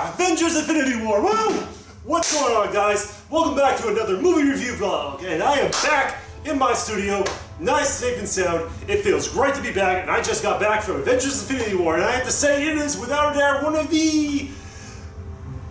Avengers Infinity War, woo! What's going on, guys? Welcome back to another movie review vlog, and I am back in my studio, nice, safe, and sound. It feels great to be back, and I just got back from Avengers Infinity War, and I have to say it is, without a doubt, one of the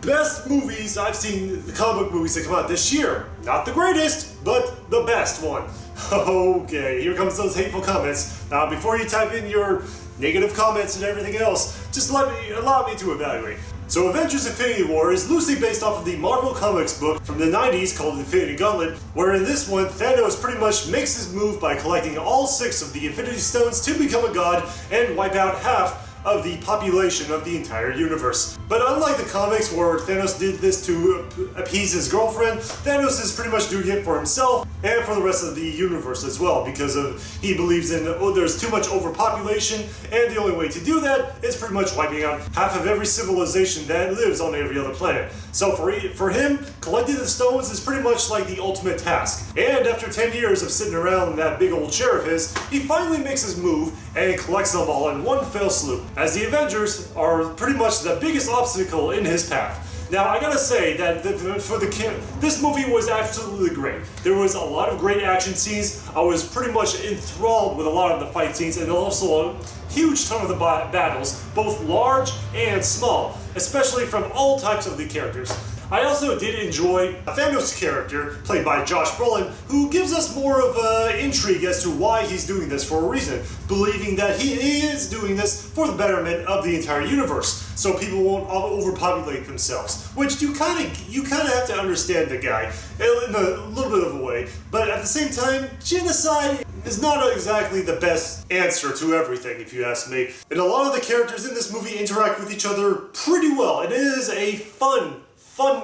best movies I've seen, the comic book movies that come out this year. Not the greatest, but the best one. Okay, here comes those hateful comments. Now, before you type in your negative comments and everything else, just allow me to evaluate. So Avengers Infinity War is loosely based off of the Marvel Comics book from the 90s called Infinity Gauntlet, where in this one, Thanos pretty much makes his move by collecting all 6 of the Infinity Stones to become a god and wipe out half of the population of the entire universe. But unlike the comics where Thanos did this to appease his girlfriend, Thanos is pretty much doing it for himself and for the rest of the universe as well, because he believes in, there's too much overpopulation, and the only way to do that is pretty much wiping out half of every civilization that lives on every other planet. So for him, collecting the stones is pretty much like the ultimate task. And after 10 years of sitting around in that big old chair of his, he finally makes his move and collects them all in one fell swoop, as the Avengers are pretty much the biggest obstacle in his path. Now, I gotta say that this movie was absolutely great. There was a lot of great action scenes. I was pretty much enthralled with a lot of the fight scenes, and also a huge ton of the battles, both large and small, especially from all types of the characters. I also did enjoy Thanos' character, played by Josh Brolin, who gives us more of an intrigue as to why he's doing this for a reason, believing that he is doing this for the betterment of the entire universe, so people won't overpopulate themselves. Which you kind of have to understand the guy in a little bit of a way, but at the same time, genocide is not exactly the best answer to everything, if you ask me. And a lot of the characters in this movie interact with each other pretty well. It is a fun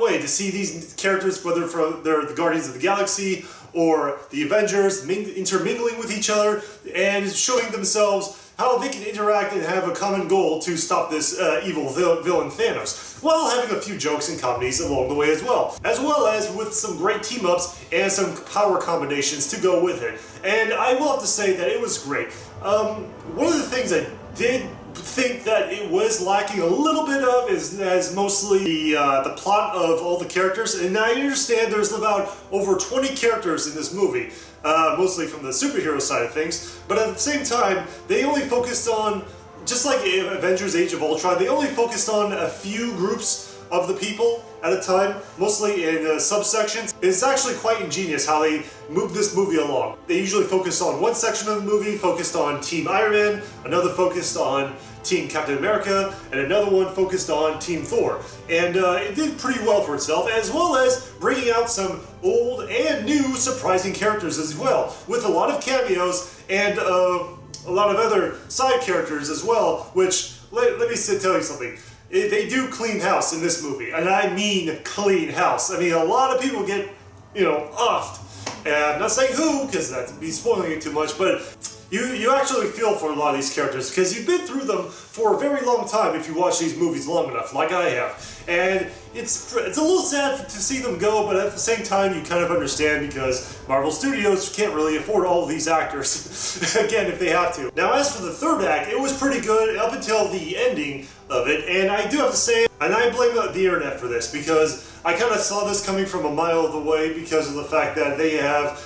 way to see these characters, whether they're the Guardians of the Galaxy or the Avengers, intermingling with each other and showing themselves how they can interact and have a common goal to stop this evil villain Thanos, while having a few jokes and comedies along the way as well as with some great team-ups and some power combinations to go with it. And I will have to say that it was great. One of the things I did think that it was lacking a little bit of is mostly the plot of all the characters, and I understand there's about over 20 characters in this movie, mostly from the superhero side of things, but at the same time they only focused on, just like Avengers Age of Ultron, they only focused on a few groups of the people at a time, mostly in subsections. It's actually quite ingenious how they move this movie along. They usually focus on one section of the movie, focused on Team Iron Man, another focused on Team Captain America, and another one focused on Team Thor. And it did pretty well for itself, as well as bringing out some old and new surprising characters as well, with a lot of cameos and a lot of other side characters as well, which, let me tell you something. They do clean house in this movie, and I mean clean house. I mean, a lot of people get, offed. And I'm not saying who, because that'd be spoiling it too much, but you actually feel for a lot of these characters, because you've been through them for a very long time if you watch these movies long enough, like I have. And it's a little sad to see them go, but at the same time you kind of understand, because Marvel Studios can't really afford all of these actors, again, if they have to. Now, as for the third act, it was pretty good up until the ending of it, and I do have to say, and I blame the internet for this, because I kind of saw this coming from a mile away because of the fact that they have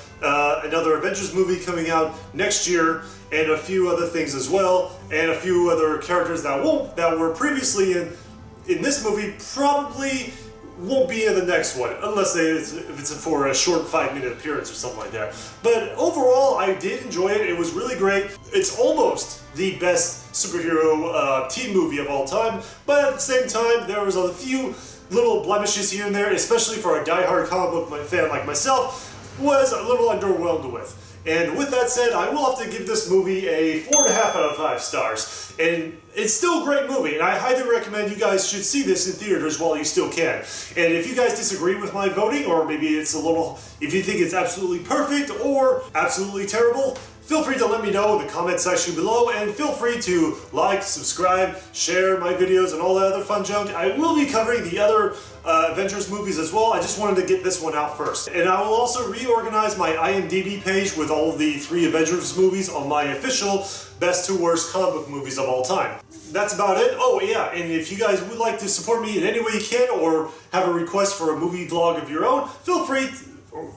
another Avengers movie coming out next year, and a few other things as well, and a few other characters that were previously in this movie probably won't be in the next one, unless if it's for a short 5-minute appearance or something like that. But overall, I did enjoy it. It was really great. It's almost the best superhero team movie of all time, but at the same time, there was a few little blemishes here and there, especially for a die-hard comic book fan like myself, was a little underwhelmed with. And with that said, I will have to give this movie a 4.5 out of 5 stars. And it's still a great movie, and I highly recommend you guys should see this in theaters while you still can. And if you guys disagree with my voting, or maybe it's if you think it's absolutely perfect or absolutely terrible, feel free to let me know in the comment section below, and feel free to like, subscribe, share my videos, and all that other fun junk. I will be covering the other Avengers movies as well. I just wanted to get this one out first. And I will also reorganize my IMDb page with all of the 3 Avengers movies on my official best to worst comic book movies of all time. That's about it. Oh yeah, and if you guys would like to support me in any way you can, or have a request for a movie vlog of your own, feel free to,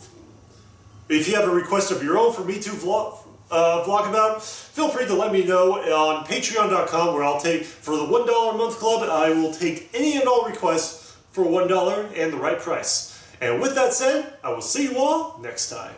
if you have a request of your own for me to vlog about, feel free to let me know on patreon.com, where I'll take, for the $1 a month club, I will take any and all requests for $1 and the right price. And with that said, I will see you all next time.